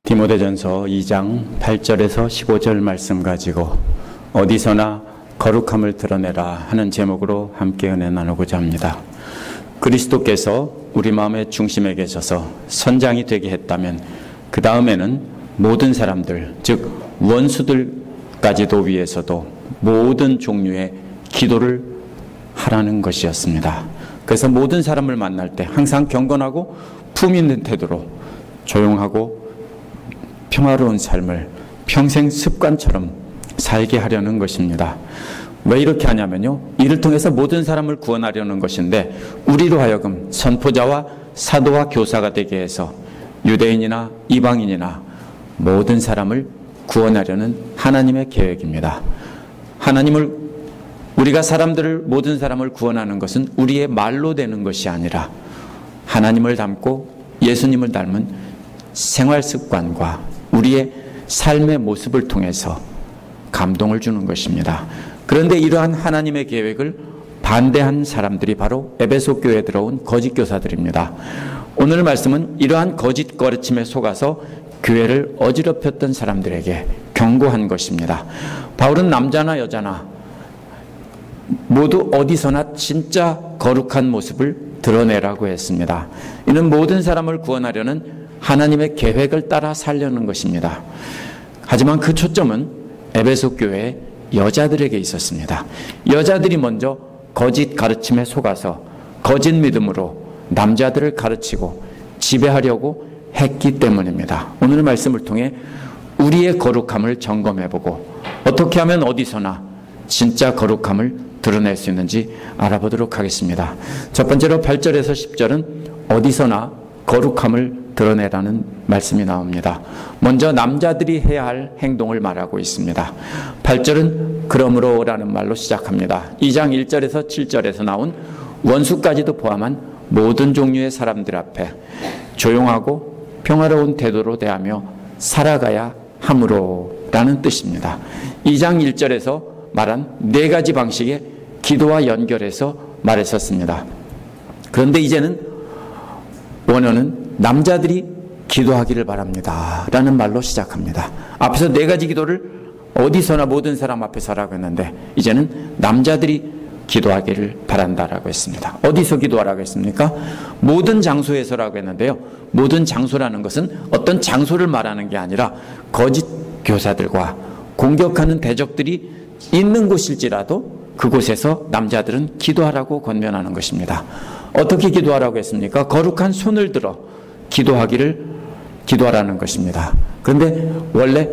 디모데전서 2장 8절에서 15절 말씀 가지고 어디서나 거룩함을 드러내라 하는 제목으로 함께 은혜 나누고자 합니다. 그리스도께서 우리 마음의 중심에 계셔서 선장이 되게 했다면 그 다음에는 모든 사람들, 즉 원수들까지도 위해서도 모든 종류의 기도를 하라는 것이었습니다. 그래서 모든 사람을 만날 때 항상 경건하고 품 있는 태도로 조용하고 평화로운 삶을 평생 습관처럼 살게 하려는 것입니다. 왜 이렇게 하냐면요, 이를 통해서 모든 사람을 구원하려는 것인데 우리로 하여금 선포자와 사도와 교사가 되게 해서 유대인이나 이방인이나 모든 사람을 구원하려는 하나님의 계획입니다. 우리가 모든 사람을 구원하는 것은 우리의 말로 되는 것이 아니라 하나님을 닮고 예수님을 닮은 생활 습관과 우리의 삶의 모습을 통해서 감동을 주는 것입니다. 그런데 이러한 하나님의 계획을 반대한 사람들이 바로 에베소 교회에 들어온 거짓 교사들입니다. 오늘 말씀은 이러한 거짓 가르침에 속아서 교회를 어지럽혔던 사람들에게 경고한 것입니다. 바울은 남자나 여자나 모두 어디서나 진짜 거룩한 모습을 드러내라고 했습니다. 이는 모든 사람을 구원하려는 하나님의 계획을 따라 살려는 것입니다. 하지만 그 초점은 에베소 교회의 여자들에게 있었습니다. 여자들이 먼저 거짓 가르침에 속아서 거짓 믿음으로 남자들을 가르치고 지배하려고 했기 때문입니다. 오늘 말씀을 통해 우리의 거룩함을 점검해보고 어떻게 하면 어디서나 진짜 거룩함을 드러낼 수 있는지 알아보도록 하겠습니다. 첫 번째로 8절에서 10절은 어디서나 거룩함을 드러내라는 말씀이 나옵니다. 먼저 남자들이 해야 할 행동을 말하고 있습니다. 8절은 그러므로 라는 말로 시작합니다. 2장 1절에서 7절에서 나온 원수까지도 포함한 모든 종류의 사람들 앞에 조용하고 평화로운 태도로 대하며 살아가야 함으로 라는 뜻입니다. 2장 1절에서 말한 네 가지 방식의 기도와 연결해서 말했었습니다. 그런데 이제는 원어는 남자들이 기도하기를 바랍니다 라는 말로 시작합니다. 앞에서 네 가지 기도를 어디서나 모든 사람 앞에서 하라고 했는데 이제는 남자들이 기도하기를 바란다라고 했습니다. 어디서 기도하라고 했습니까? 모든 장소에서라고 했는데요, 모든 장소라는 것은 어떤 장소를 말하는 게 아니라 거짓 교사들과 공격하는 대적들이 있는 곳일지라도 그곳에서 남자들은 기도하라고 권면하는 것입니다. 어떻게 기도하라고 했습니까? 거룩한 손을 들어 기도하라는 것입니다. 그런데 원래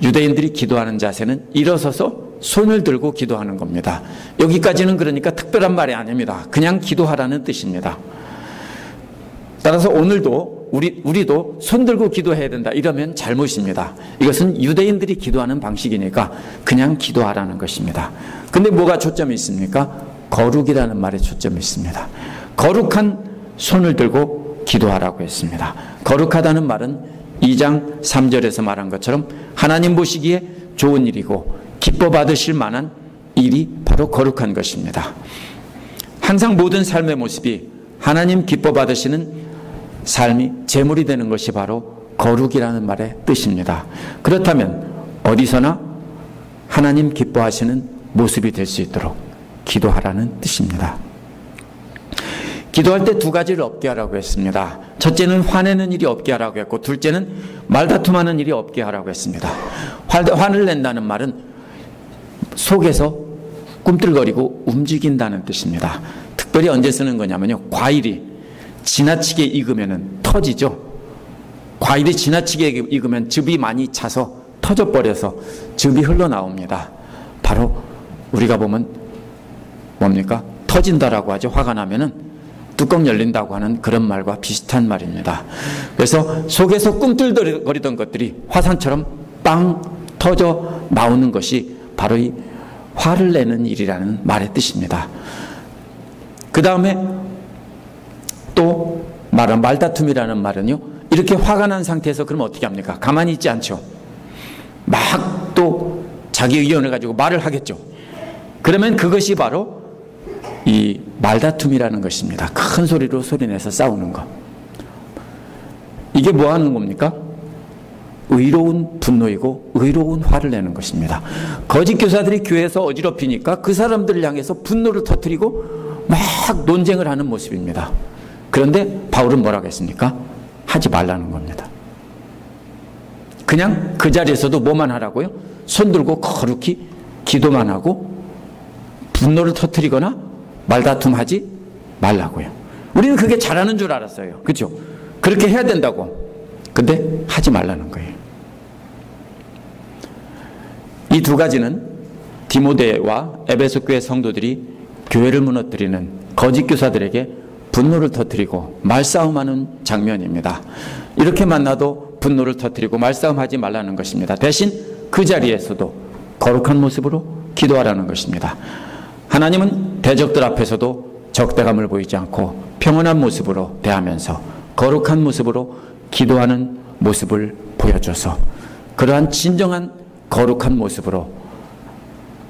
유대인들이 기도하는 자세는 일어서서 손을 들고 기도하는 겁니다. 여기까지는 그러니까 특별한 말이 아닙니다. 그냥 기도하라는 뜻입니다. 따라서 오늘도 우리도 손 들고 기도해야 된다 이러면 잘못입니다. 이것은 유대인들이 기도하는 방식이니까 그냥 기도하라는 것입니다. 근데 뭐가 초점이 있습니까? 거룩이라는 말에 초점이 있습니다. 거룩한 손을 들고 기도하라고 했습니다. 거룩하다는 말은 2장 3절에서 말한 것처럼 하나님 보시기에 좋은 일이고 기뻐 받으실 만한 일이 바로 거룩한 것입니다. 항상 모든 삶의 모습이 하나님 기뻐 받으시는 삶이 제물이 되는 것이 바로 거룩이라는 말의 뜻입니다. 그렇다면 어디서나 하나님 기뻐하시는 모습이 될 수 있도록 기도하라는 뜻입니다. 기도할 때 두 가지를 없게 하라고 했습니다. 첫째는 화내는 일이 없게 하라고 했고, 둘째는 말다툼하는 일이 없게 하라고 했습니다. 화를 낸다는 말은 속에서 꿈틀거리고 움직인다는 뜻입니다. 특별히 언제 쓰는 거냐면요, 과일이 지나치게 익으면 터지죠. 과일이 지나치게 익으면 즙이 많이 차서 터져버려서 즙이 흘러나옵니다. 바로 우리가 보면 뭡니까? 터진다라고 하죠. 화가 나면은 뚜껑 열린다고 하는 그런 말과 비슷한 말입니다. 그래서 속에서 꿈틀거리던 것들이 화산처럼 빵 터져 나오는 것이 바로 이 화를 내는 일이라는 말의 뜻입니다. 그 다음에 또 말다툼이라는 말은요, 이렇게 화가 난 상태에서 그럼 어떻게 합니까? 가만히 있지 않죠. 막 또 자기 의견을 가지고 말을 하겠죠. 그러면 그것이 바로 이 말다툼이라는 것입니다. 큰 소리로 소리내서 싸우는 것. 이게 뭐 하는 겁니까? 의로운 분노이고 의로운 화를 내는 것입니다. 거짓 교사들이 교회에서 어지럽히니까 그 사람들을 향해서 분노를 터뜨리고 막 논쟁을 하는 모습입니다. 그런데 바울은 뭐라고 했습니까? 하지 말라는 겁니다. 그냥 그 자리에서도 뭐만 하라고요? 손 들고 거룩히 기도만 하고 분노를 터뜨리거나 말다툼하지 말라고요. 우리는 그게 잘하는 줄 알았어요. 그렇죠? 그렇게 해야 된다고. 근데 하지 말라는 거예요. 이 두 가지는 디모데와 에베소 교회 성도들이 교회를 무너뜨리는 거짓 교사들에게 분노를 터뜨리고 말싸움하는 장면입니다. 이렇게 만나도 분노를 터뜨리고 말싸움하지 말라는 것입니다. 대신 그 자리에서도 거룩한 모습으로 기도하라는 것입니다. 하나님은 대적들 앞에서도 적대감을 보이지 않고 평온한 모습으로 대하면서 거룩한 모습으로 기도하는 모습을 보여줘서 그러한 진정한 거룩한 모습으로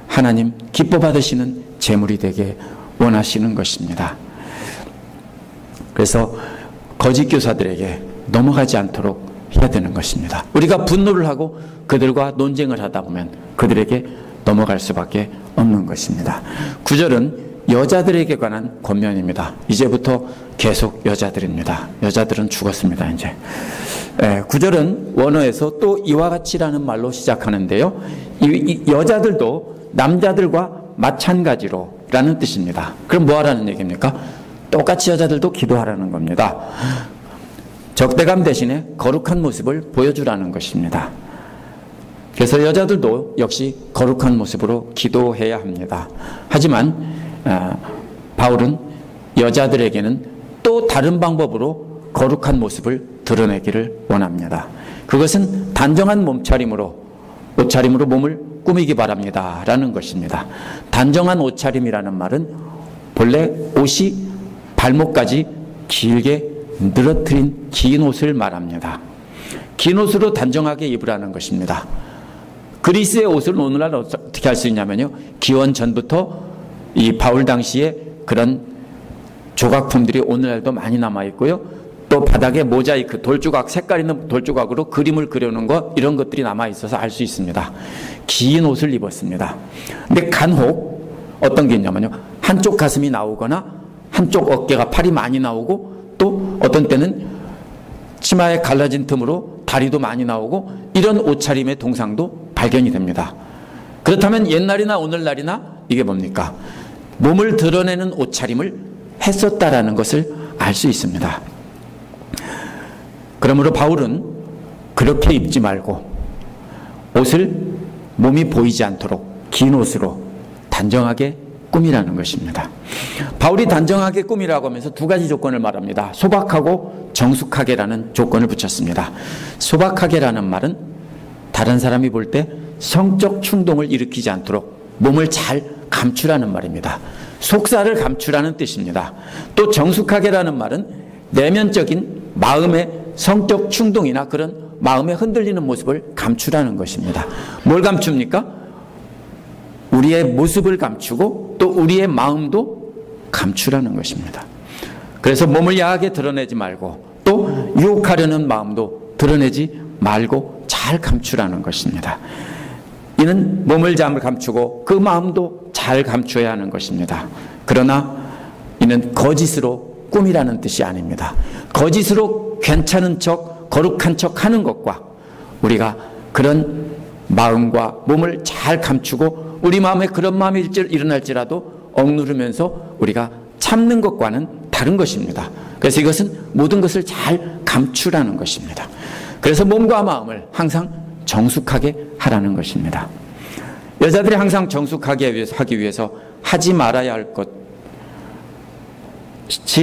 하나님 기뻐 받으시는 제물이 되게 원하시는 것입니다. 그래서 거짓 교사들에게 넘어가지 않도록 해야 되는 것입니다. 우리가 분노를 하고 그들과 논쟁을 하다 보면 그들에게 넘어갈 수밖에 없는 것입니다. 9절은 여자들에게 관한 권면입니다. 이제부터 계속 여자들입니다. 여자들은 죽었습니다. 이제 9절은 원어에서 또 이와 같이라는 말로 시작하는데요. 이 여자들도 남자들과 마찬가지로 라는 뜻입니다. 그럼 뭐 하라는 얘기입니까? 똑같이 여자들도 기도하라는 겁니다. 적대감 대신에 거룩한 모습을 보여주라는 것입니다. 그래서 여자들도 역시 거룩한 모습으로 기도해야 합니다. 하지만 바울은 여자들에게는 또 다른 방법으로 거룩한 모습을 드러내기를 원합니다. 그것은 단정한 옷차림으로 몸을 꾸미기 바랍니다 라는 것입니다. 단정한 옷차림이라는 말은 본래 옷이 발목까지 길게 늘어뜨린 긴 옷을 말합니다. 긴 옷으로 단정하게 입으라는 것입니다. 그리스의 옷을 오늘날 어떻게 할 수 있냐면요, 기원 전부터 이 바울 당시에 그런 조각품들이 오늘날도 많이 남아 있고요, 또 바닥에 모자이크, 돌조각, 색깔 있는 돌조각으로 그림을 그려놓은 거, 이런 것들이 남아 있어서 알 수 있습니다. 긴 옷을 입었습니다. 근데 간혹 어떤 게 있냐면요, 한쪽 가슴이 나오거나 한쪽 어깨가 팔이 많이 나오고, 또 어떤 때는 치마에 갈라진 틈으로 다리도 많이 나오고, 이런 옷차림의 동상도 발견이 됩니다. 그렇다면 옛날이나 오늘날이나 이게 뭡니까? 몸을 드러내는 옷차림을 했었다라는 것을 알 수 있습니다. 그러므로 바울은 그렇게 입지 말고 옷을 몸이 보이지 않도록 긴 옷으로 단정하게 꾸미라는 것입니다. 바울이 단정하게 꾸미라고 하면서 두 가지 조건을 말합니다. 소박하고 정숙하게라는 조건을 붙였습니다. 소박하게라는 말은 다른 사람이 볼 때 성적 충동을 일으키지 않도록 몸을 잘 감추라는 말입니다. 속살을 감추라는 뜻입니다. 또 정숙하게라는 말은 내면적인 마음의 성적 충동이나 그런 마음에 흔들리는 모습을 감추라는 것입니다. 뭘 감춥니까? 우리의 모습을 감추고 또 우리의 마음도 감추라는 것입니다. 그래서 몸을 야하게 드러내지 말고 또 유혹하려는 마음도 드러내지 말고 잘 감추라는 것입니다. 이는 몸을 잘 감추고 그 마음도 잘 감춰야 하는 것입니다. 그러나 이는 거짓으로 꾸미라는 뜻이 아닙니다. 거짓으로 괜찮은 척, 거룩한 척 하는 것과 우리가 그런 마음과 몸을 잘 감추고 우리 마음에 그런 마음이 일어날지라도 억누르면서 우리가 참는 것과는 다른 것입니다. 그래서 이것은 모든 것을 잘 감추라는 것입니다. 그래서 몸과 마음을 항상 정숙하게 하라는 것입니다. 여자들이 항상 정숙하게 하기 위해서 하지 말아야 할 것이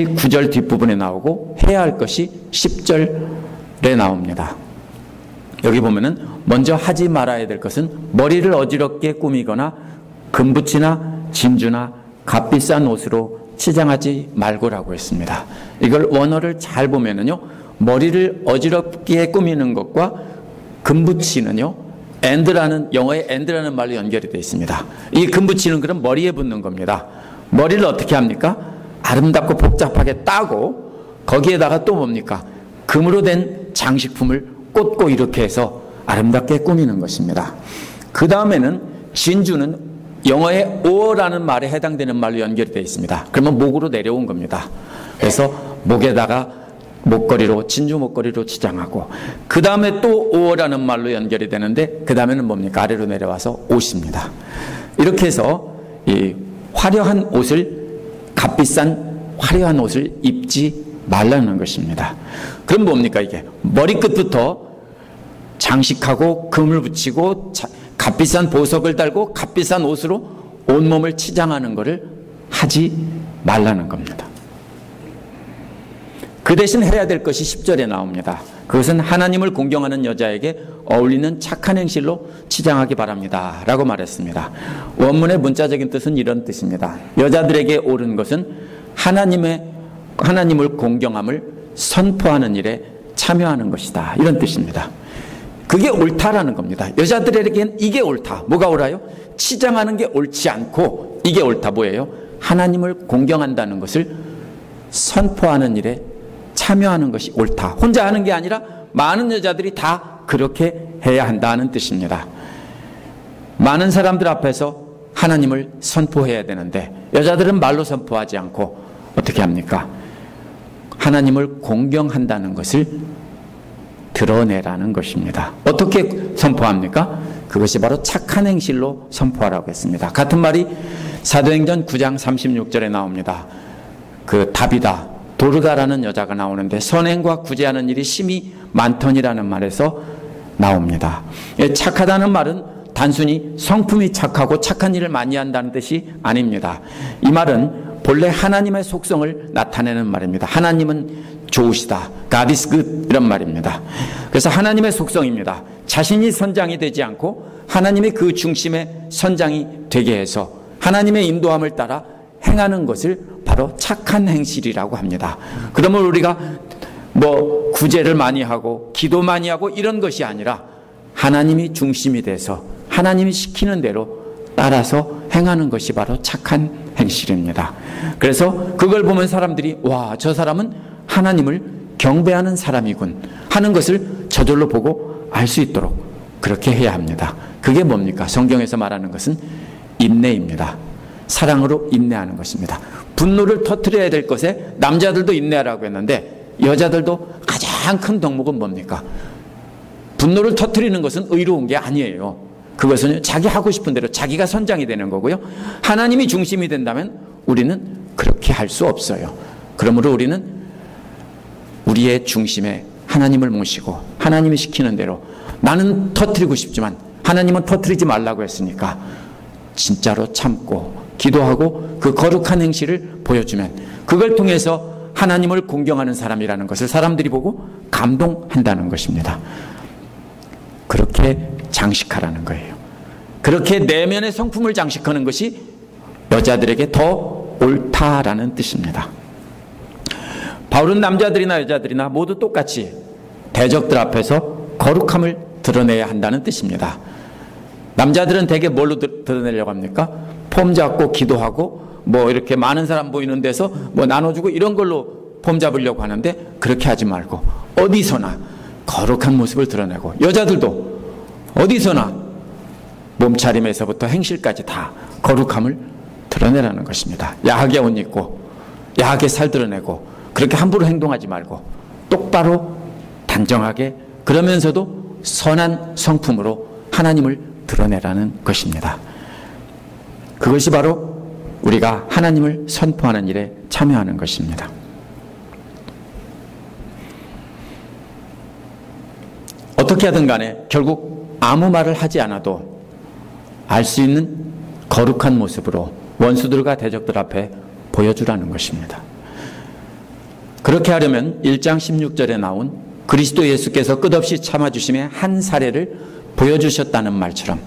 9절 뒷부분에 나오고 해야 할 것이 10절에 나옵니다. 여기 보면은 먼저 하지 말아야 될 것은 머리를 어지럽게 꾸미거나 금붙이나 진주나 값비싼 옷으로 치장하지 말고라고 했습니다. 이걸 원어를 잘 보면은요, 머리를 어지럽게 꾸미는 것과 금붙이는요, and라는, 영어의 and라는 말로 연결이 되어 있습니다. 이 금붙이는 그럼 머리에 붙는 겁니다. 머리를 어떻게 합니까? 아름답고 복잡하게 따고 거기에다가 또 뭡니까? 금으로 된 장식품을 꽂고 이렇게 해서 아름답게 꾸미는 것입니다. 그 다음에는 진주는 영어의 ore라는 말에 해당되는 말로 연결이 되어 있습니다. 그러면 목으로 내려온 겁니다. 그래서 목에다가 목걸이로, 진주 목걸이로 치장하고, 그 다음에 또 ore라는 말로 연결이 되는데, 그 다음에는 뭡니까? 아래로 내려와서 옷입니다. 이렇게 해서 이 화려한 옷을, 값비싼 화려한 옷을 입지 말라는 것입니다. 그럼 뭡니까 이게? 머리끝부터 장식하고 금을 붙이고 값비싼 보석을 달고 값비싼 옷으로 온몸을 치장하는 것을 하지 말라는 겁니다. 그 대신 해야 될 것이 10절에 나옵니다. 그것은 하나님을 공경하는 여자에게 어울리는 착한 행실로 치장하기 바랍니다 라고 말했습니다. 원문의 문자적인 뜻은 이런 뜻입니다. 여자들에게 옳은 것은 하나님을 공경함을 선포하는 일에 참여하는 것이다, 이런 뜻입니다. 그게 옳다라는 겁니다. 여자들에게는 이게 옳다. 뭐가 옳아요? 치장하는 게 옳지 않고 이게 옳다. 뭐예요? 하나님을 공경한다는 것을 선포하는 일에 참여하는 것이 옳다. 혼자 하는 게 아니라 많은 여자들이 다 그렇게 해야 한다는 뜻입니다. 많은 사람들 앞에서 하나님을 선포해야 되는데 여자들은 말로 선포하지 않고 어떻게 합니까? 하나님을 공경한다는 것을 드러내라는 것입니다. 어떻게 선포합니까? 그것이 바로 착한 행실로 선포하라고 했습니다. 같은 말이 사도행전 9장 36절에 나옵니다. 그 다비다, 도르가라는 여자가 나오는데 선행과 구제하는 일이 심히 많더니라는 말에서 나옵니다. 착하다는 말은 단순히 성품이 착하고 착한 일을 많이 한다는 뜻이 아닙니다. 이 말은 본래 하나님의 속성을 나타내는 말입니다. 하나님은 좋으시다. God is good, 이런 말입니다. 그래서 하나님의 속성입니다. 자신이 선장이 되지 않고 하나님이 그 중심의 선장이 되게 해서 하나님의 인도함을 따라 행하는 것을 바로 착한 행실이라고 합니다. 그러면 우리가 뭐 구제를 많이 하고 기도 많이 하고 이런 것이 아니라 하나님이 중심이 돼서 하나님이 시키는 대로 따라서 행하는 것이 바로 착한 행실입니다. 그래서 그걸 보면 사람들이 와, 저 사람은 하나님을 경배하는 사람이군 하는 것을 저절로 보고 알 수 있도록 그렇게 해야 합니다. 그게 뭡니까? 성경에서 말하는 것은 인내입니다. 사랑으로 인내하는 것입니다. 분노를 터뜨려야 될 것에 남자들도 인내하라고 했는데 여자들도 가장 큰 덕목은 뭡니까? 분노를 터뜨리는 것은 의로운 게 아니에요. 그것은 자기 하고 싶은 대로 자기가 선장이 되는 거고요. 하나님이 중심이 된다면 우리는 그렇게 할 수 없어요. 그러므로 우리는 우리의 중심에 하나님을 모시고 하나님이 시키는 대로, 나는 터뜨리고 싶지만 하나님은 터뜨리지 말라고 했으니까 진짜로 참고 기도하고 그 거룩한 행실을 보여주면 그걸 통해서 하나님을 공경하는 사람이라는 것을 사람들이 보고 감동한다는 것입니다. 그렇게 장식하라는 거예요. 그렇게 내면의 성품을 장식하는 것이 여자들에게 더 옳다라는 뜻입니다. 바울은 남자들이나 여자들이나 모두 똑같이 대적들 앞에서 거룩함을 드러내야 한다는 뜻입니다. 남자들은 대개 뭘로 드러내려고 합니까? 폼 잡고 기도하고 뭐 이렇게 많은 사람 보이는 데서 뭐 나눠주고 이런 걸로 폼 잡으려고 하는데 그렇게 하지 말고 어디서나 거룩한 모습을 드러내고, 여자들도 어디서나 몸차림에서부터 행실까지 다 거룩함을 드러내라는 것입니다. 야하게 옷 입고 야하게 살 드러내고 그렇게 함부로 행동하지 말고 똑바로 단정하게, 그러면서도 선한 성품으로 하나님을 드러내라는 것입니다. 그것이 바로 우리가 하나님을 선포하는 일에 참여하는 것입니다. 어떻게 하든 간에 결국 아무 말을 하지 않아도 알 수 있는 거룩한 모습으로 원수들과 대적들 앞에 보여주라는 것입니다. 그렇게 하려면 1장 16절에 나온 그리스도 예수께서 끝없이 참아주심의 한 사례를 보여주셨다는 말처럼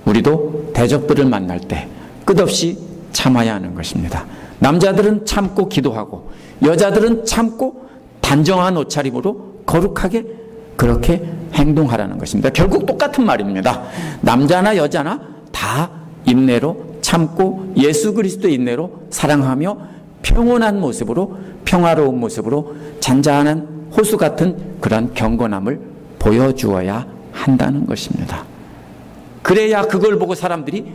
우리도 대적들을 만날 때 끝없이 참아야 하는 것입니다. 남자들은 참고 기도하고 여자들은 참고 단정한 옷차림으로 거룩하게 그렇게 행동하라는 것입니다. 결국 똑같은 말입니다. 남자나 여자나 다 인내로 참고 예수 그리스도의 인내로 사랑하며 평온한 모습으로, 평화로운 모습으로 잔잔한 호수 같은 그런 경건함을 보여주어야 한다는 것입니다. 그래야 그걸 보고 사람들이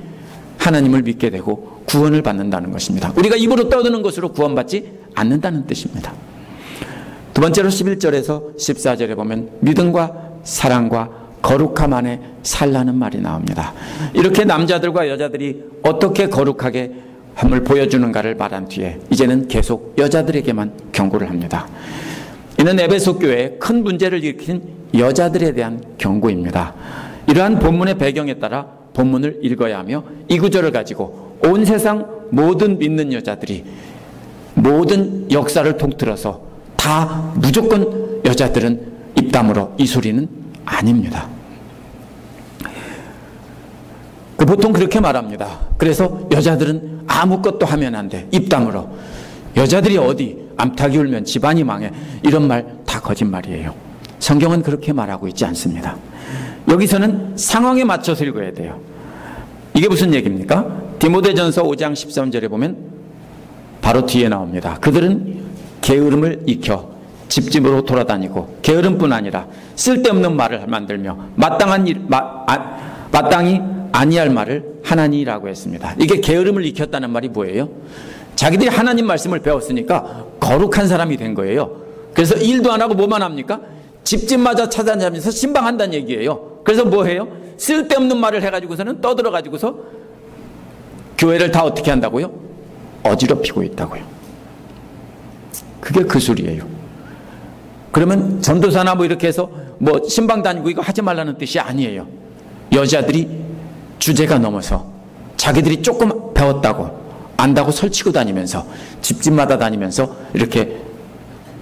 하나님을 믿게 되고 구원을 받는다는 것입니다. 우리가 입으로 떠드는 것으로 구원받지 않는다는 뜻입니다. 두 번째로 11절에서 14절에 보면 믿음과 사랑과 거룩함 안에 살라는 말이 나옵니다. 이렇게 남자들과 여자들이 어떻게 거룩하게 함을 보여주는가를 말한 뒤에 이제는 계속 여자들에게만 경고를 합니다. 이는 에베소 교회에 큰 문제를 일으킨 여자들에 대한 경고입니다. 이러한 본문의 배경에 따라 본문을 읽어야 하며 이 구절을 가지고 온 세상 모든 믿는 여자들이 모든 역사를 통틀어서 다 무조건 여자들은 입담으로 이 소리는 아닙니다. 보통 그렇게 말합니다. 그래서 여자들은 아무것도 하면 안 돼. 입담으로. 여자들이 어디 암탉이 울면 집안이 망해. 이런 말 다 거짓말이에요. 성경은 그렇게 말하고 있지 않습니다. 여기서는 상황에 맞춰서 읽어야 돼요. 이게 무슨 얘기입니까? 디모데전서 5장 13절에 보면 바로 뒤에 나옵니다. 그들은 게으름을 익혀 집집으로 돌아다니고 게으름뿐 아니라 쓸데없는 말을 만들며 마땅히 아니할 말을 하나니라고 했습니다. 이게 게으름을 익혔다는 말이 뭐예요? 자기들이 하나님 말씀을 배웠으니까 거룩한 사람이 된 거예요. 그래서 일도 안 하고 뭐만 합니까? 집집마다 찾아다니면서 신방한다는 얘기예요. 그래서 뭐 해요? 쓸데없는 말을 해가지고서는 떠들어가지고서 교회를 다 어떻게 한다고요? 어지럽히고 있다고요. 그게 그 소리예요. 그러면 전도사나 뭐 이렇게 해서 뭐 신방 다니고 이거 하지 말라는 뜻이 아니에요. 여자들이 주제가 넘어서 자기들이 조금 배웠다고 안다고 설치고 다니면서 집집마다 다니면서 이렇게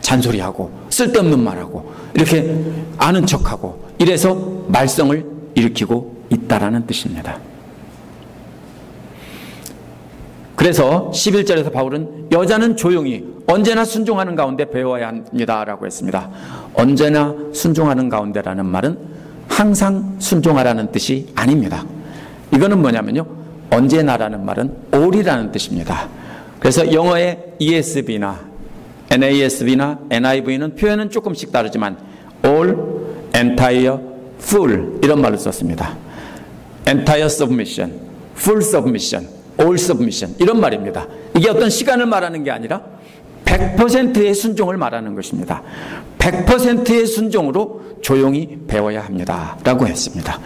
잔소리하고 쓸데없는 말하고 이렇게 아는 척하고 이래서 말썽을 일으키고 있다라는 뜻입니다. 그래서 11절에서 바울은 여자는 조용히 언제나 순종하는 가운데 배워야 합니다라고 했습니다. 언제나 순종하는 가운데라는 말은 항상 순종하라는 뜻이 아닙니다. 이거는 뭐냐면요, 언제나라는 말은 all이라는 뜻입니다. 그래서 영어의 ESV나 NASB나 NIV는 표현은 조금씩 다르지만 all, entire, full 이런 말을 썼습니다. entire submission, full submission, all submission 이런 말입니다. 이게 어떤 시간을 말하는 게 아니라 100%의 순종을 말하는 것입니다. 100%의 순종으로 조용히 배워야 합니다 라고 했습니다.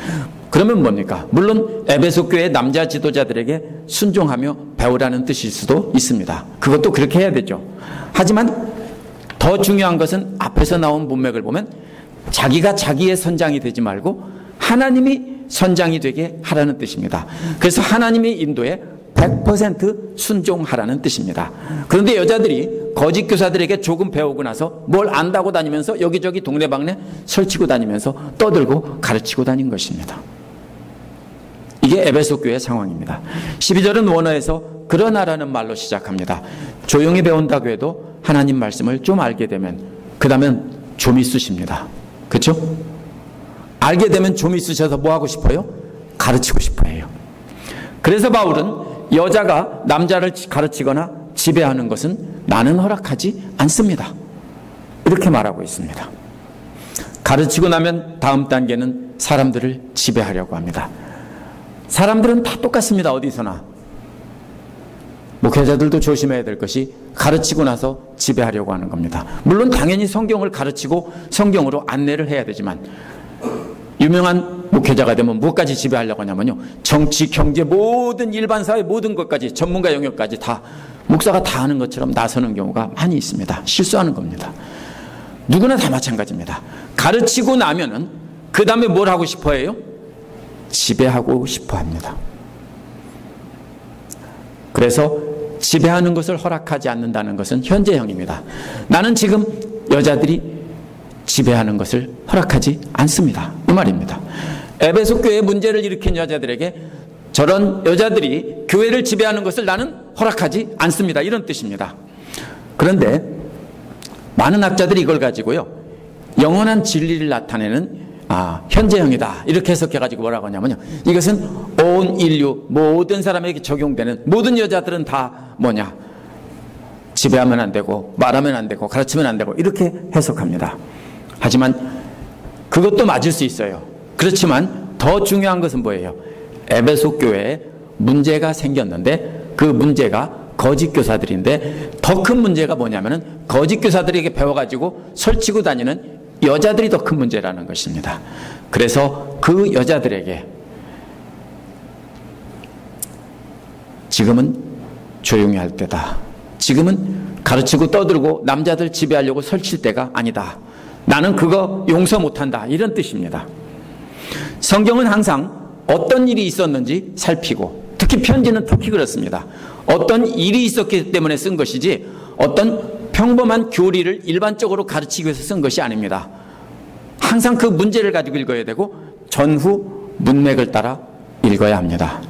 그러면 뭡니까? 물론 에베소 교회 남자 지도자들에게 순종하며 배우라는 뜻일 수도 있습니다. 그것도 그렇게 해야 되죠. 하지만 더 중요한 것은 앞에서 나온 문맥을 보면 자기가 자기의 선장이 되지 말고 하나님이 선장이 되게 하라는 뜻입니다. 그래서 하나님의 인도에 100% 순종하라는 뜻입니다. 그런데 여자들이 거짓 교사들에게 조금 배우고 나서 뭘 안다고 다니면서 여기저기 동네방네 설치고 다니면서 떠들고 가르치고 다닌 것입니다. 이게 에베소 교회의 상황입니다. 12절은 원어에서 그러나라는 말로 시작합니다. 조용히 배운다고 해도 하나님 말씀을 좀 알게 되면 그 다음엔 좀 있으십니다. 그렇죠? 알게 되면 좀 있으셔서 뭐 하고 싶어요? 가르치고 싶어요. 그래서 바울은 여자가 남자를 가르치거나 지배하는 것은 나는 허락하지 않습니다. 이렇게 말하고 있습니다. 가르치고 나면 다음 단계는 사람들을 지배하려고 합니다. 사람들은 다 똑같습니다. 어디서나. 목회자들도 조심해야 될 것이 가르치고 나서 지배하려고 하는 겁니다. 물론 당연히 성경을 가르치고 성경으로 안내를 해야 되지만 유명한 목회자가 되면 뭐까지 지배하려고 하냐면요, 정치, 경제, 모든 일반 사회 모든 것까지 전문가 영역까지 다 목사가 다 하는 것처럼 나서는 경우가 많이 있습니다. 실수하는 겁니다. 누구나 다 마찬가지입니다. 가르치고 나면은 그 다음에 뭘 하고 싶어 해요? 지배하고 싶어 합니다. 그래서 지배하는 것을 허락하지 않는다는 것은 현재형입니다. 나는 지금 여자들이 지배하는 것을 허락하지 않습니다. 이 말입니다. 에베소 교회에 문제를 일으킨 여자들에게 저런 여자들이 교회를 지배하는 것을 나는 허락하지 않습니다. 이런 뜻입니다. 그런데 많은 학자들이 이걸 가지고요, 영원한 진리를 나타내는 현재형이다 이렇게 해석해가지고 뭐라고 하냐면요, 이것은 온 인류 모든 사람에게 적용되는, 모든 여자들은 다 뭐냐, 지배하면 안 되고 말하면 안 되고 가르치면 안 되고 이렇게 해석합니다. 하지만 그것도 맞을 수 있어요. 그렇지만 더 중요한 것은 뭐예요? 에베소 교회에 문제가 생겼는데 그 문제가 거짓 교사들인데 더 큰 문제가 뭐냐면은 거짓 교사들에게 배워가지고 설치고 다니는 여자들이 더 큰 문제라는 것입니다. 그래서 그 여자들에게 지금은 조용히 할 때다. 지금은 가르치고 떠들고 남자들 지배하려고 설칠 때가 아니다. 나는 그거 용서 못한다. 이런 뜻입니다. 성경은 항상 어떤 일이 있었는지 살피고, 특히 편지는 특히 그렇습니다. 어떤 일이 있었기 때문에 쓴 것이지 어떤 평범한 교리를 일반적으로 가르치기 위해서 쓴 것이 아닙니다. 항상 그 문제를 가지고 읽어야 되고 전후 문맥을 따라 읽어야 합니다.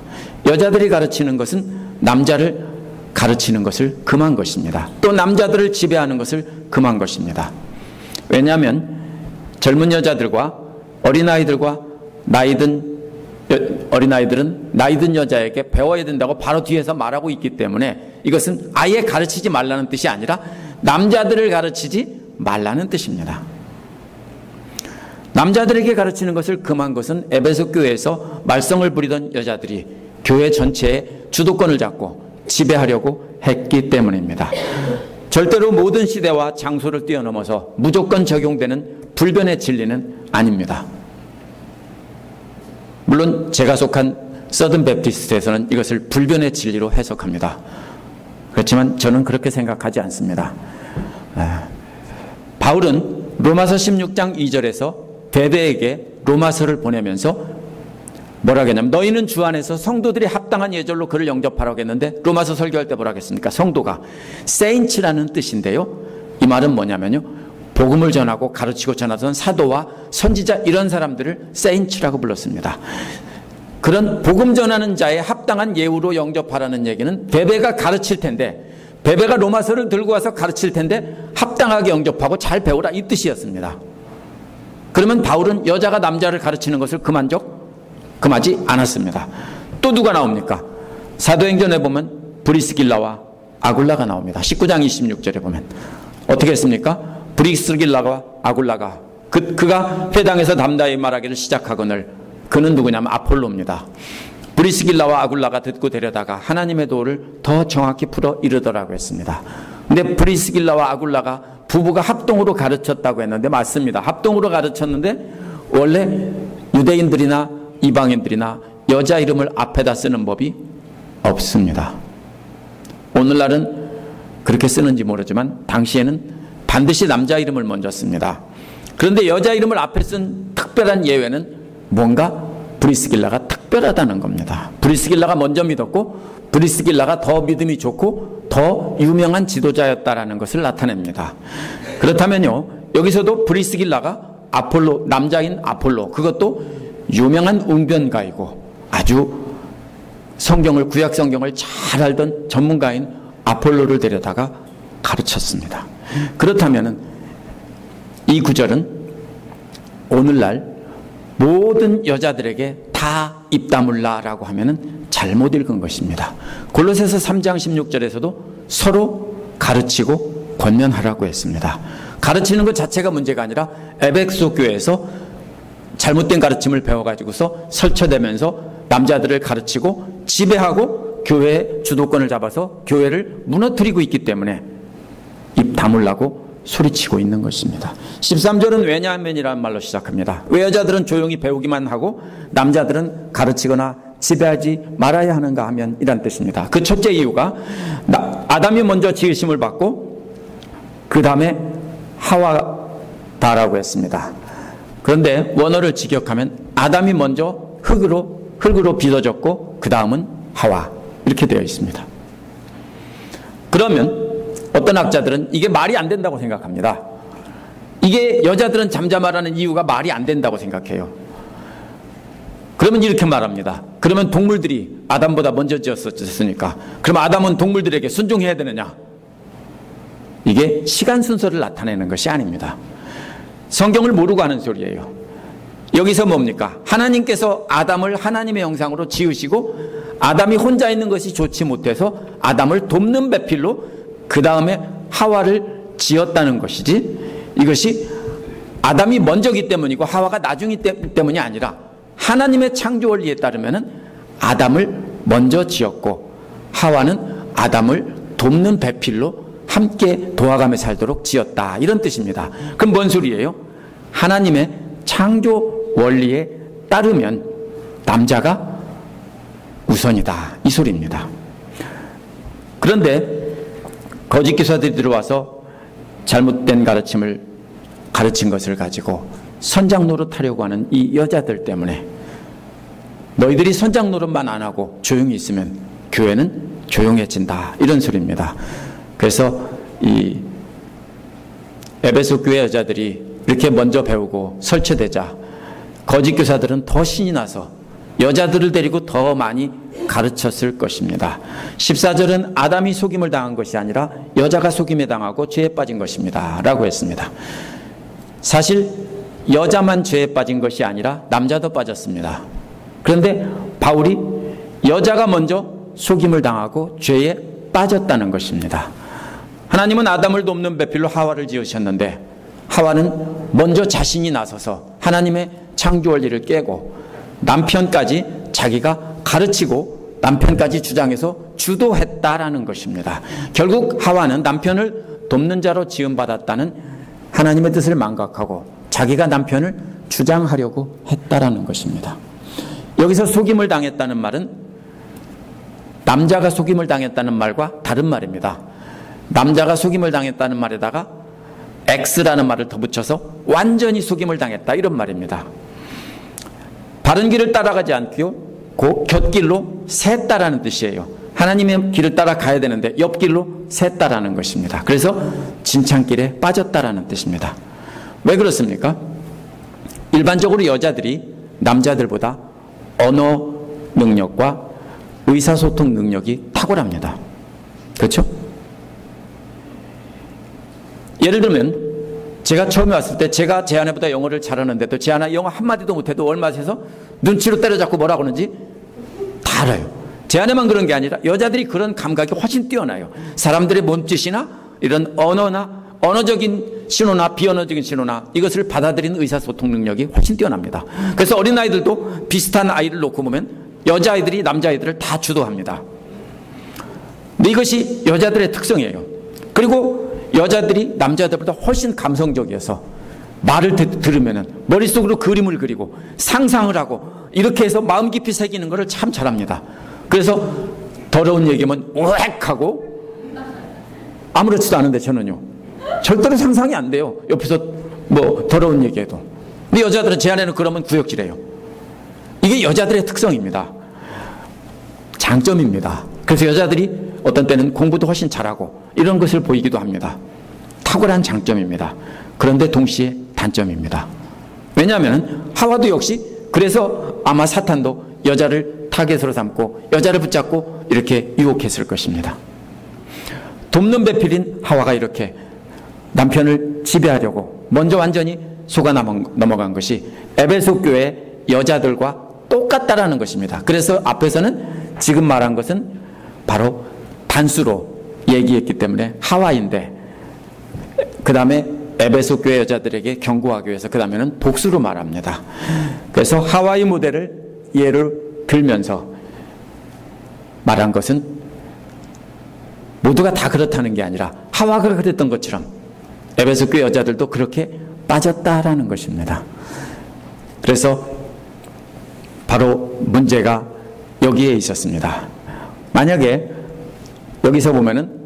여자들이 가르치는 것은 남자를 가르치는 것을 금한 것입니다. 또 남자들을 지배하는 것을 금한 것입니다. 왜냐하면 젊은 여자들과 어린아이들과 어린아이들은 나이든 여자에게 배워야 된다고 바로 뒤에서 말하고 있기 때문에 이것은 아예 가르치지 말라는 뜻이 아니라 남자들을 가르치지 말라는 뜻입니다. 남자들에게 가르치는 것을 금한 것은 에베소 교회에서 말썽을 부리던 여자들이 교회 전체의 주도권을 잡고 지배하려고 했기 때문입니다. 절대로 모든 시대와 장소를 뛰어넘어서 무조건 적용되는 불변의 진리는 아닙니다. 물론 제가 속한 서든 베프티스트에서는 이것을 불변의 진리로 해석합니다. 그렇지만 저는 그렇게 생각하지 않습니다. 바울은 로마서 16장 2절에서 베베에게 로마서를 보내면서 뭐라고 했냐면 너희는 주 안에서 성도들이 합당한 예절로 그를 영접하라고 했는데 로마서 설교할 때 뭐라고 했습니까? 성도가 세인츠라는 뜻인데요. 이 말은 뭐냐면요. 복음을 전하고 가르치고 전하던 사도와 선지자 이런 사람들을 세인츠라고 불렀습니다. 그런 복음 전하는 자의 합당한 예우로 영접하라는 얘기는 베베가 가르칠 텐데 베베가 로마서를 들고 와서 가르칠 텐데 합당하게 영접하고 잘 배우라 이 뜻이었습니다. 그러면 바울은 여자가 남자를 가르치는 것을 금하지 않았습니다. 또 누가 나옵니까? 사도행전에 보면 브리스길라와 아굴라가 나옵니다. 19장 26절에 보면 어떻게 했습니까? 브리스길라와 아굴라가 그가 회당에서 담대히 말하기를 시작하거늘 그는 누구냐면 아폴로입니다. 브리스길라와 아굴라가 듣고 데려다가 하나님의 도를 더 정확히 풀어 이르더라고 했습니다. 근데 브리스길라와 아굴라가 부부가 합동으로 가르쳤다고 했는데 맞습니다. 합동으로 가르쳤는데 원래 유대인들이나 이방인들이나 여자 이름을 앞에다 쓰는 법이 없습니다. 오늘날은 그렇게 쓰는지 모르지만 당시에는 반드시 남자 이름을 먼저 씁니다. 그런데 여자 이름을 앞에 쓴 특별한 예외는 뭔가 브리스길라가 특별하다는 겁니다. 브리스길라가 먼저 믿었고 브리스길라가 더 믿음이 좋고 더 유명한 지도자였다라는 것을 나타냅니다. 그렇다면요, 여기서도 브리스길라가 아폴로, 남자인 아폴로, 그것도 유명한 웅변가이고 아주 성경을, 구약 성경을 잘 알던 전문가인 아폴로를 데려다가 가르쳤습니다. 그렇다면 이 구절은 오늘날 모든 여자들에게 다 입 다물라라고 하면은 잘못 읽은 것입니다. 골로새서 3장 16절에서도 서로 가르치고 권면하라고 했습니다. 가르치는 것 자체가 문제가 아니라 에베소 교회에서 잘못된 가르침을 배워가지고서 설쳐대면서 남자들을 가르치고 지배하고 교회의 주도권을 잡아서 교회를 무너뜨리고 있기 때문에 입 다물라고 소리치고 있는 것입니다. 13절은 왜냐하면이라는 말로 시작합니다. 왜 여자들은 조용히 배우기만 하고 남자들은 가르치거나 지배하지 말아야 하는가 하면 이란 뜻입니다. 그 첫째 이유가 아담이 먼저 지으심을 받고 그 다음에 하와다라고 했습니다. 그런데 원어를 직역하면 아담이 먼저 흙으로 빚어졌고 그 다음은 하와 이렇게 되어 있습니다. 그러면 어떤 학자들은 이게 말이 안 된다고 생각합니다. 이게 여자들은 잠잠하라는 이유가 말이 안 된다고 생각해요. 그러면 이렇게 말합니다. 그러면 동물들이 아담보다 먼저 지었으니까 그럼 아담은 동물들에게 순종해야 되느냐? 이게 시간 순서를 나타내는 것이 아닙니다. 성경을 모르고 하는 소리예요. 여기서 뭡니까? 하나님께서 아담을 하나님의 형상으로 지으시고 아담이 혼자 있는 것이 좋지 못해서 아담을 돕는 배필로 그 다음에 하와를 지었다는 것이지 이것이 아담이 먼저기 때문이고 하와가 나중이기 때문이 아니라 하나님의 창조 원리에 따르면 아담을 먼저 지었고 하와는 아담을 돕는 배필로 함께 도와가며 살도록 지었다, 이런 뜻입니다. 그럼 뭔 소리예요? 하나님의 창조 원리에 따르면 남자가 우선이다, 이 소리입니다. 그런데 거짓 교사들이 들어와서 잘못된 가르침을 가르친 것을 가지고 선장 노릇하려고 하는 이 여자들 때문에 너희들이 선장 노릇만 안 하고 조용히 있으면 교회는 조용해진다, 이런 소리입니다. 그래서 이 에베소 교회 여자들이 이렇게 먼저 배우고 설치되자 거짓 교사들은 더 신이 나서 여자들을 데리고 더 많이 가르쳤을 것입니다. 14절은 아담이 속임을 당한 것이 아니라 여자가 속임에 당하고 죄에 빠진 것입니다 라고 했습니다. 사실 여자만 죄에 빠진 것이 아니라 남자도 빠졌습니다. 그런데 바울이 여자가 먼저 속임을 당하고 죄에 빠졌다는 것입니다. 하나님은 아담을 돕는 배필로 하와를 지으셨는데 하와는 먼저 자신이 나서서 하나님의 창조 원리를 깨고 남편까지 자기가 가르치고 남편까지 주장해서 주도했다라는 것입니다. 결국 하와는 남편을 돕는 자로 지음받았다는 하나님의 뜻을 망각하고 자기가 남편을 주장하려고 했다라는 것입니다. 여기서 속임을 당했다는 말은 남자가 속임을 당했다는 말과 다른 말입니다. 남자가 속임을 당했다는 말에다가 X라는 말을 더 붙여서 완전히 속임을 당했다, 이런 말입니다. 바른 길을 따라가지 않고요, 그 곁길로 샜다라는 뜻이에요. 하나님의 길을 따라가야 되는데 옆길로 샜다라는 것입니다. 그래서 진창길에 빠졌다라는 뜻입니다. 왜 그렇습니까? 일반적으로 여자들이 남자들보다 언어 능력과 의사소통 능력이 탁월합니다. 그렇죠? 예를 들면 제가 처음에 왔을 때 제가 제 아내보다 영어를 잘하는데도 제 아내 영어 한마디도 못해도 얼마에서 눈치로 때려잡고 뭐라고 하는지 다 알아요. 제 아내만 그런 게 아니라 여자들이 그런 감각이 훨씬 뛰어나요. 사람들의 몸짓이나 이런 언어나 언어적인 신호나 비언어적인 신호나 이것을 받아들이는 의사소통 능력이 훨씬 뛰어납니다. 그래서 어린아이들도 비슷한 아이를 놓고 보면 여자아이들이 남자아이들을 다 주도합니다. 근데 이것이 여자들의 특성이에요. 그리고 여자들이 남자들보다 훨씬 감성적이어서 말을 들으면 머릿속으로 그림을 그리고 상상을 하고 이렇게 해서 마음 깊이 새기는 것을 참 잘합니다. 그래서 더러운 얘기면 오액 하고 아무렇지도 않은데 저는요 절대로 상상이 안 돼요. 옆에서 뭐 더러운 얘기해도. 근데 여자들은 제 아내는 그러면 구역질해요. 이게 여자들의 특성입니다. 장점입니다. 그래서 여자들이 어떤 때는 공부도 훨씬 잘하고 이런 것을 보이기도 합니다. 탁월한 장점입니다. 그런데 동시에 단점입니다. 왜냐하면 하와도 역시 그래서 아마 사탄도 여자를 타겟으로 삼고 여자를 붙잡고 이렇게 유혹했을 것입니다. 돕는 배필인 하와가 이렇게 남편을 지배하려고 먼저 완전히 속아 넘어간 것이 에베소 교회 여자들과 똑같다라는 것입니다. 그래서 앞에서는 지금 말한 것은 바로 단수로 얘기했기 때문에 하와인데 그 다음에 에베소 교회 여자들에게 경고하기 위해서 그 다음에는 복수로 말합니다. 그래서 하와이 모델을 예를 들면서 말한 것은 모두가 다 그렇다는 게 아니라 하와가 그랬던 것처럼 에베소 교회 여자들도 그렇게 빠졌다라는 것입니다. 그래서 바로 문제가 여기에 있었습니다. 만약에 여기서 보면은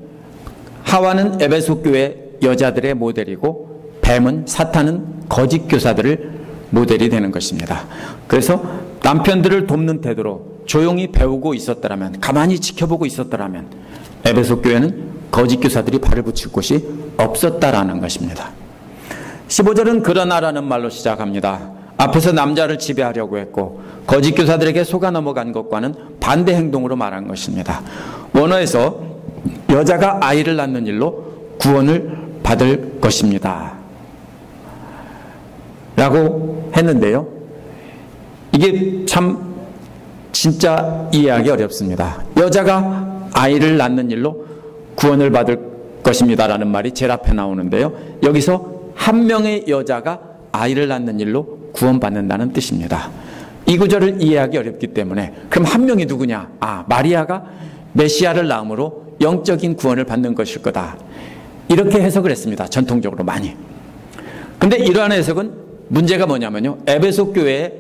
하와는 에베소 교회 여자들의 모델이고 뱀은 사탄은 거짓 교사들을 모델이 되는 것입니다. 그래서 남편들을 돕는 태도로 조용히 배우고 있었더라면, 가만히 지켜보고 있었더라면 에베소 교회는 거짓 교사들이 발을 붙일 곳이 없었다라는 것입니다. 15절은 그러나라는 말로 시작합니다. 앞에서 남자를 지배하려고 했고 거짓 교사들에게 속아 넘어간 것과는 반대 행동으로 말한 것입니다. 원어에서 여자가 아이를 낳는 일로 구원을 받을 것입니다 라고 했는데요, 이게 참 진짜 이해하기 어렵습니다. 여자가 아이를 낳는 일로 구원을 받을 것입니다 라는 말이 제일 앞에 나오는데요, 여기서 한 명의 여자가 아이를 낳는 일로 구원받는다는 뜻입니다. 이 구절을 이해하기 어렵기 때문에 그럼 한 명이 누구냐? 마리아가 메시아를 낳음으로 영적인 구원을 받는 것일 거다. 이렇게 해석을 했습니다. 전통적으로 많이. 근데 이러한 해석은 문제가 뭐냐면요, 에베소 교회의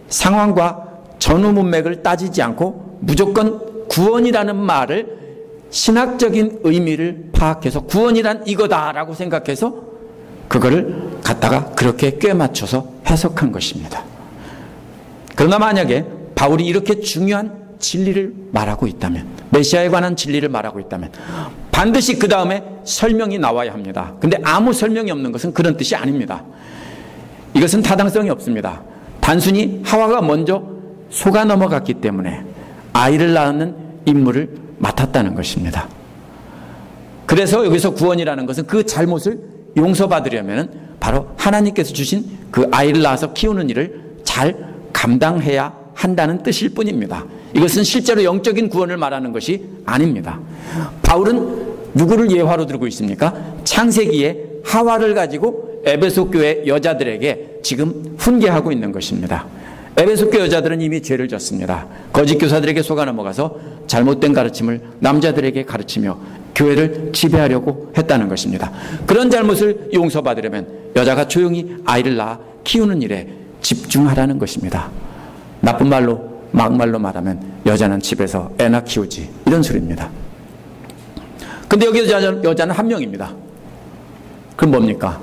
상황과 전후 문맥을 따지지 않고 무조건 구원이라는 말을 신학적인 의미를 파악해서 구원이란 이거다라고 생각해서 그거를 갖다가 그렇게 꿰맞춰서 해석한 것입니다. 그러나 만약에 바울이 이렇게 중요한 진리를 말하고 있다면, 메시아에 관한 진리를 말하고 있다면 반드시 그 다음에 설명이 나와야 합니다. 근데 아무 설명이 없는 것은 그런 뜻이 아닙니다. 이것은 타당성이 없습니다. 단순히 하와가 먼저 속아 넘어갔기 때문에 아이를 낳는 임무를 맡았다는 것입니다. 그래서 여기서 구원이라는 것은 그 잘못을 용서받으려면 바로 하나님께서 주신 그 아이를 낳아서 키우는 일을 잘 감당해야 한다는 뜻일 뿐입니다. 이것은 실제로 영적인 구원을 말하는 것이 아닙니다. 바울은 누구를 예화로 들고 있습니까? 창세기에 하와를 가지고 에베소 교회 여자들에게 지금 훈계하고 있는 것입니다. 에베소 교회 여자들은 이미 죄를 졌습니다. 거짓 교사들에게 속아 넘어가서 잘못된 가르침을 남자들에게 가르치며 교회를 지배하려고 했다는 것입니다. 그런 잘못을 용서받으려면 여자가 조용히 아이를 낳아 키우는 일에 집중하라는 것입니다. 나쁜 말로, 막말로 말하면 여자는 집에서 애나 키우지, 이런 소리입니다. 근데 여기 여자는 한 명입니다. 그럼 뭡니까?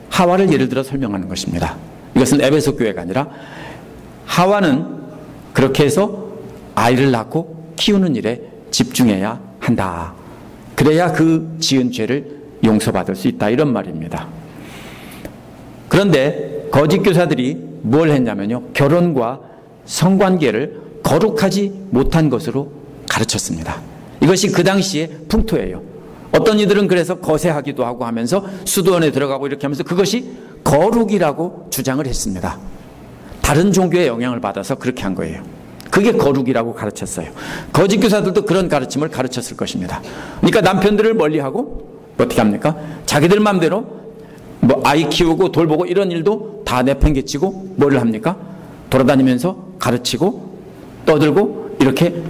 하와를 예를 들어 설명하는 것입니다. 이것은 에베소 교회가 아니라 하와는 그렇게 해서 아이를 낳고 키우는 일에 집중해야 한다. 그래야 그 지은 죄를 용서받을 수 있다, 이런 말입니다. 그런데 거짓 교사들이 뭘 했냐면요, 결혼과 성관계를 거룩하지 못한 것으로 가르쳤습니다. 이것이 그 당시의 풍토예요. 어떤 이들은 그래서 거세하기도 하고 하면서 수도원에 들어가고 이렇게 하면서 그것이 거룩이라고 주장을 했습니다. 다른 종교의 영향을 받아서 그렇게 한 거예요. 그게 거룩이라고 가르쳤어요. 거짓 교사들도 그런 가르침을 가르쳤을 것입니다. 그러니까 남편들을 멀리하고 어떻게 합니까? 자기들 마음대로 아이 키우고 돌보고 이런 일도 다 내팽개치고 뭐를 합니까? 돌아다니면서 가르치고 떠들고 이렇게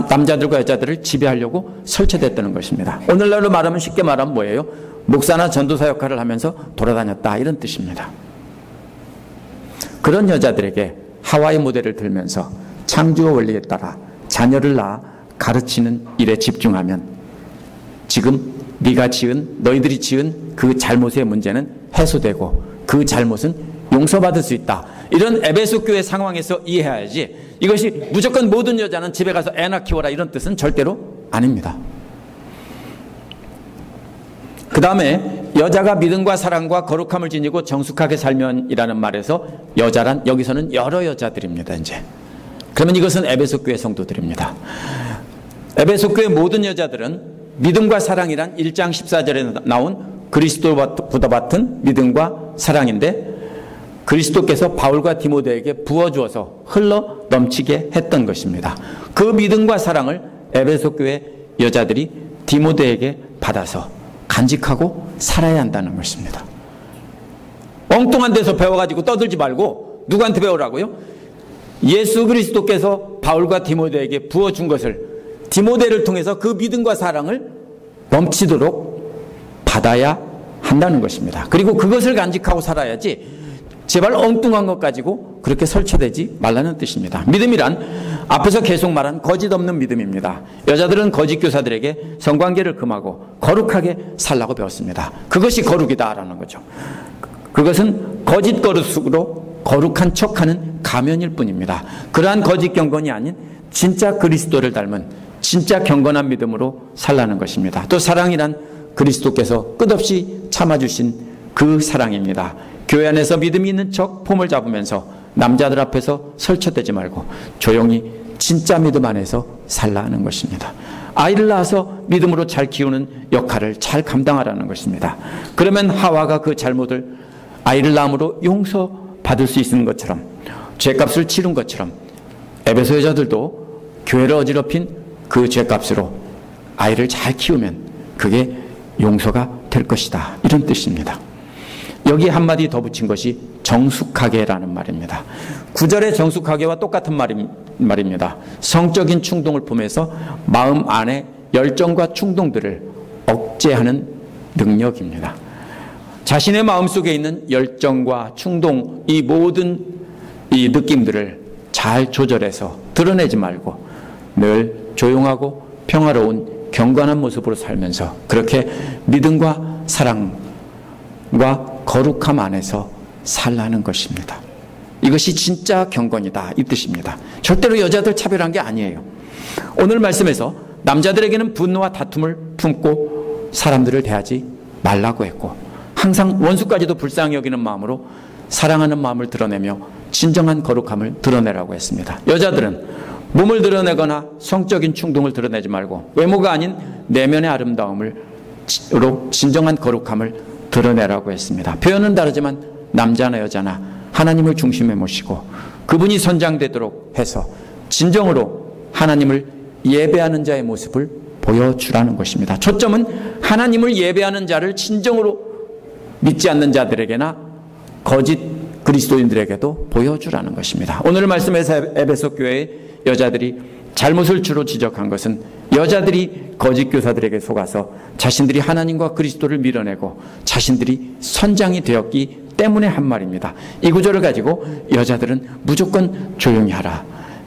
남자들과 여자들을 지배하려고 설치됐다는 것입니다. 오늘날로 말하면, 쉽게 말하면 뭐예요? 목사나 전도사 역할을 하면서 돌아다녔다, 이런 뜻입니다. 그런 여자들에게 하와의 모델을 들면서 창조의 원리에 따라 자녀를 낳아 가르치는 일에 집중하면 지금 너희들이 지은 그 잘못의 문제는 해소되고 그 잘못은 용서받을 수 있다. 이런 에베소 교회 상황에서 이해해야지, 이것이 무조건 모든 여자는 집에 가서 애나 키워라, 이런 뜻은 절대로 아닙니다. 그 다음에 여자가 믿음과 사랑과 거룩함을 지니고 정숙하게 살면이라는 말에서 여자란 여기서는 여러 여자들입니다. 이제 그러면 이것은 에베소 교회 성도들입니다. 에베소 교회 모든 여자들은 믿음과 사랑이란 1장 14절에 나온 그리스도보다 같은 믿음과 사랑인데, 그리스도께서 바울과 디모데에게 부어주어서 흘러 넘치게 했던 것입니다. 그 믿음과 사랑을 에베소 교회 여자들이 디모데에게 받아서 간직하고 살아야 한다는 것입니다. 엉뚱한 데서 배워가지고 떠들지 말고 누구한테 배우라고요? 예수 그리스도께서 바울과 디모데에게 부어준 것을 디모데를 통해서 그 믿음과 사랑을 넘치도록 받아야 한다는 것입니다. 그리고 그것을 간직하고 살아야지 제발 엉뚱한 것 가지고 그렇게 설치되지 말라는 뜻입니다. 믿음이란 앞에서 계속 말한 거짓 없는 믿음입니다. 여자들은 거짓 교사들에게 성관계를 금하고 거룩하게 살라고 배웠습니다. 그것이 거룩이다라는 거죠. 그것은 거짓 거룩으로 거룩한 척하는 가면일 뿐입니다. 그러한 거짓 경건이 아닌 진짜 그리스도를 닮은 진짜 경건한 믿음으로 살라는 것입니다. 또 사랑이란 그리스도께서 끝없이 참아주신 그 사랑입니다. 교회 안에서 믿음이 있는 척 폼을 잡으면서 남자들 앞에서 설쳐대지 말고 조용히 진짜 믿음 안에서 살라 하는 것입니다. 아이를 낳아서 믿음으로 잘 키우는 역할을 잘 감당하라는 것입니다. 그러면 하와가 그 잘못을 아이를 낳음으로 용서받을 수 있는 것처럼, 죄값을 치른 것처럼 에베소 여자들도 교회를 어지럽힌 그 죄값으로 아이를 잘 키우면 그게 용서가 될 것이다, 이런 뜻입니다. 여기 한마디 더 붙인 것이 정숙하게라는 말입니다. 9절의 정숙하게와 똑같은 말입니다. 성적인 충동을 품에서 마음 안에 열정과 충동들을 억제하는 능력입니다. 자신의 마음속에 있는 열정과 충동, 이 모든 이 느낌들을 잘 조절해서 드러내지 말고 늘 조용하고 평화로운 경건한 모습으로 살면서 그렇게 믿음과 사랑과 거룩함 안에서 살라는 것입니다. 이것이 진짜 경건이다 이 뜻입니다. 절대로 여자들 차별한 게 아니에요. 오늘 말씀에서 남자들에게는 분노와 다툼을 품고 사람들을 대하지 말라고 했고 항상 원수까지도 불쌍히 여기는 마음으로 사랑하는 마음을 드러내며 진정한 거룩함을 드러내라고 했습니다. 여자들은 몸을 드러내거나 성적인 충동을 드러내지 말고 외모가 아닌 내면의 아름다움으로 진정한 거룩함을 드러내라고 했습니다. 표현은 다르지만 남자나 여자나 하나님을 중심에 모시고 그분이 선장되도록 해서 진정으로 하나님을 예배하는 자의 모습을 보여주라는 것입니다. 초점은 하나님을 예배하는 자를 진정으로 믿지 않는 자들에게나 거짓 그리스도인들에게도 보여주라는 것입니다. 오늘 말씀에서 에베소 교회의 여자들이 잘못을 주로 지적한 것은 여자들이 거짓 교사들에게 속아서 자신들이 하나님과 그리스도를 밀어내고 자신들이 선장이 되었기 때문에 한 말입니다. 이 구절을 가지고 여자들은 무조건 조용히 하라,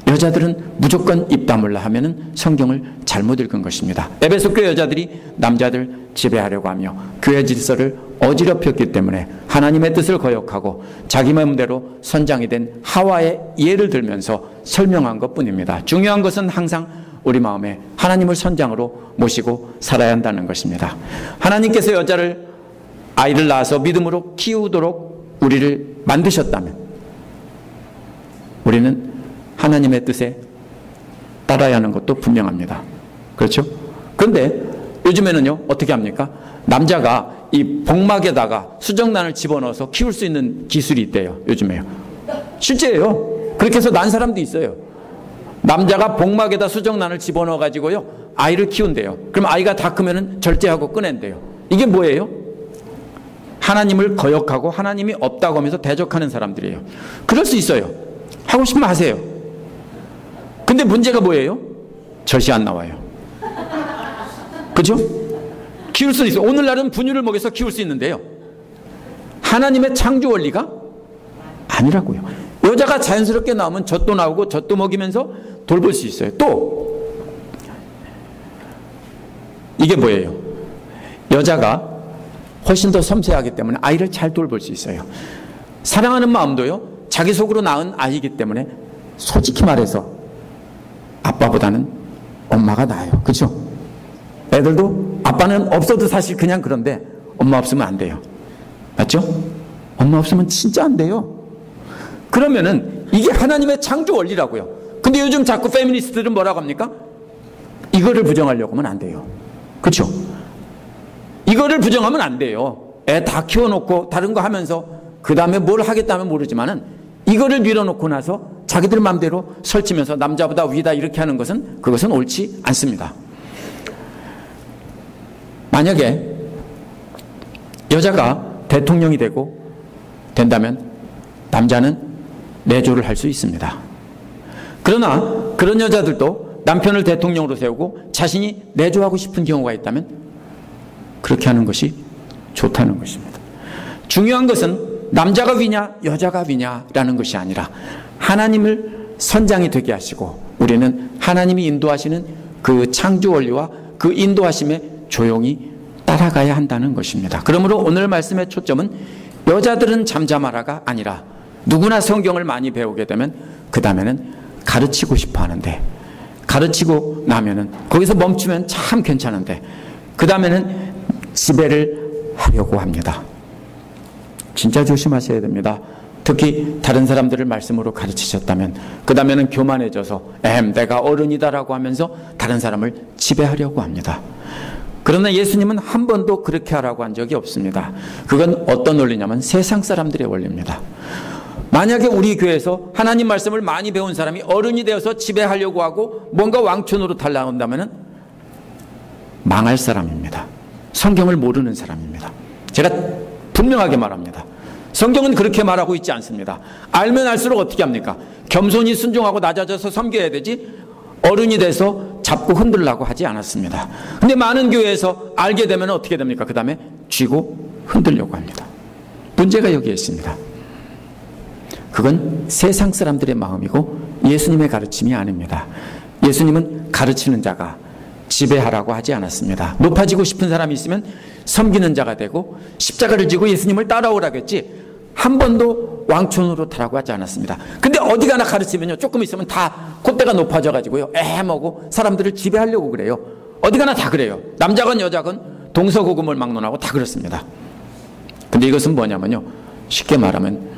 여자들은 무조건 입 다물라 하면은 성경을 잘못 읽은 것입니다. 에베소 교회 여자들이 남자들 지배하려고 하며 교회 질서를 어지럽혔기 때문에 하나님의 뜻을 거역하고 자기 마음대로 선장이 된 하와의 예를 들면서 설명한 것뿐입니다. 중요한 것은 항상 우리 마음에 하나님을 선장으로 모시고 살아야 한다는 것입니다. 하나님께서 여자를 아이를 낳아서 믿음으로 키우도록 우리를 만드셨다면 우리는 하나님의 뜻에 따라야 하는 것도 분명합니다. 그렇죠? 그런데 요즘에는요 어떻게 합니까? 남자가 이 복막에다가 수정란을 집어넣어서 키울 수 있는 기술이 있대요. 요즘에요. 실제예요. 그렇게 해서 난 사람도 있어요. 남자가 복막에다 수정란을 집어넣어 가지고요 아이를 키운대요. 그럼 아이가 다 크면은 절제하고 꺼낸대요. 이게 뭐예요? 하나님을 거역하고 하나님이 없다고 하면서 대적하는 사람들이에요. 그럴 수 있어요. 하고 싶으면 하세요. 근데 문제가 뭐예요? 젖이 안 나와요. 그죠? 키울 수 있어요. 오늘날은 분유를 먹여서 키울 수 있는데요. 하나님의 창조 원리가 아니라고요. 여자가 자연스럽게 나오면 젖도 나오고 젖도 먹이면서 돌볼 수 있어요. 또 이게 뭐예요? 여자가 훨씬 더 섬세하기 때문에 아이를 잘 돌볼 수 있어요. 사랑하는 마음도요 자기 속으로 낳은 아이이기 때문에 솔직히 말해서 아빠보다는 엄마가 나아요. 그렇죠? 애들도 아빠는 없어도 사실 그냥 그런데 엄마 없으면 안 돼요. 맞죠? 엄마 없으면 진짜 안 돼요. 그러면은 이게 하나님의 창조 원리라고요. 근데 요즘 자꾸 페미니스트들은 뭐라고 합니까? 이거를 부정하려고 하면 안 돼요. 그렇죠? 이거를 부정하면 안 돼요. 애 다 키워놓고 다른 거 하면서 그 다음에 뭘 하겠다면 모르지만은 이거를 밀어놓고 나서 자기들 마음대로 설치면서 남자보다 위다 이렇게 하는 것은 그것은 옳지 않습니다. 만약에 여자가 대통령이 된다면 남자는 내조를 할 수 있습니다. 그러나 그런 여자들도 남편을 대통령으로 세우고 자신이 내조하고 싶은 경우가 있다면 그렇게 하는 것이 좋다는 것입니다. 중요한 것은 남자가 위냐 여자가 위냐라는 것이 아니라 하나님을 선장이 되게 하시고 우리는 하나님이 인도하시는 그 창조 원리와 그 인도하심에 조용히 따라가야 한다는 것입니다. 그러므로 오늘 말씀의 초점은 여자들은 잠잠하라가 아니라 누구나 성경을 많이 배우게 되면 그 다음에는 가르치고 싶어 하는데 가르치고 나면은 거기서 멈추면 참 괜찮은데 그 다음에는 지배를 하려고 합니다. 진짜 조심하셔야 됩니다. 특히 다른 사람들을 말씀으로 가르치셨다면 그 다음에는 교만해져서 내가 어른이다라고 하면서 다른 사람을 지배하려고 합니다. 그러나 예수님은 한 번도 그렇게 하라고 한 적이 없습니다. 그건 어떤 원리냐면 세상 사람들의 원리입니다. 만약에 우리 교회에서 하나님 말씀을 많이 배운 사람이 어른이 되어서 지배하려고 하고 뭔가 왕초노로 달라온다면 망할 사람입니다. 성경을 모르는 사람입니다. 제가 분명하게 말합니다. 성경은 그렇게 말하고 있지 않습니다. 알면 알수록 어떻게 합니까? 겸손히 순종하고 낮아져서 섬겨야 되지 어른이 돼서 잡고 흔들라고 하지 않았습니다. 근데 많은 교회에서 알게 되면 어떻게 됩니까? 그 다음에 쥐고 흔들려고 합니다. 문제가 여기에 있습니다. 그건 세상 사람들의 마음이고 예수님의 가르침이 아닙니다. 예수님은 가르치는 자가 지배하라고 하지 않았습니다. 높아지고 싶은 사람이 있으면 섬기는 자가 되고 십자가를 지고 예수님을 따라오라고 했지 한 번도 왕촌으로 타라고 하지 않았습니다. 근데 어디 가나 가르치면요 조금 있으면 다 콧대가 높아져 가지고요 애매하고 사람들을 지배하려고 그래요. 어디 가나 다 그래요. 남자건 여자건 동서고금을 막론하고 다 그렇습니다. 근데 이것은 뭐냐면요 쉽게 말하면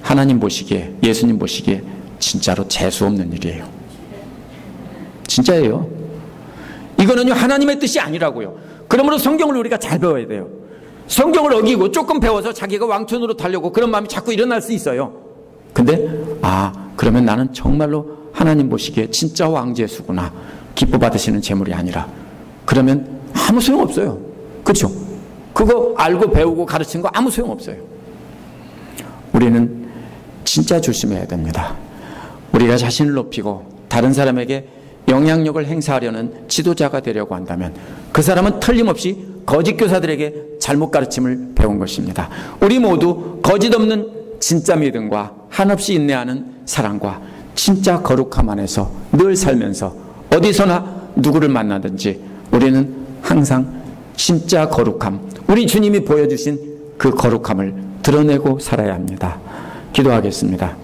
하나님 보시기에 예수님 보시기에 진짜로 재수 없는 일이에요. 진짜예요. 이거는요 하나님의 뜻이 아니라고요. 그러므로 성경을 우리가 잘 배워야 돼요. 성경을 어기고 조금 배워서 자기가 왕촌으로 타려고 그런 마음이 자꾸 일어날 수 있어요. 근데 그러면 나는 정말로 하나님 보시기에 진짜 왕제수구나. 기뻐 받으시는 재물이 아니라 그러면 아무 소용없어요. 그렇죠? 그거 알고 배우고 가르치는 거 아무 소용없어요. 우리는 진짜 조심해야 됩니다. 우리가 자신을 높이고 다른 사람에게 영향력을 행사하려는 지도자가 되려고 한다면 그 사람은 틀림없이 거짓 교사들에게 잘못 가르침을 배운 것입니다. 우리 모두 거짓 없는 진짜 믿음과 한없이 인내하는 사랑과 진짜 거룩함 안에서 늘 살면서 어디서나 누구를 만나든지 우리는 항상 진짜 거룩함, 우리 주님이 보여주신 그 거룩함을 드러내고 살아야 합니다. 기도하겠습니다.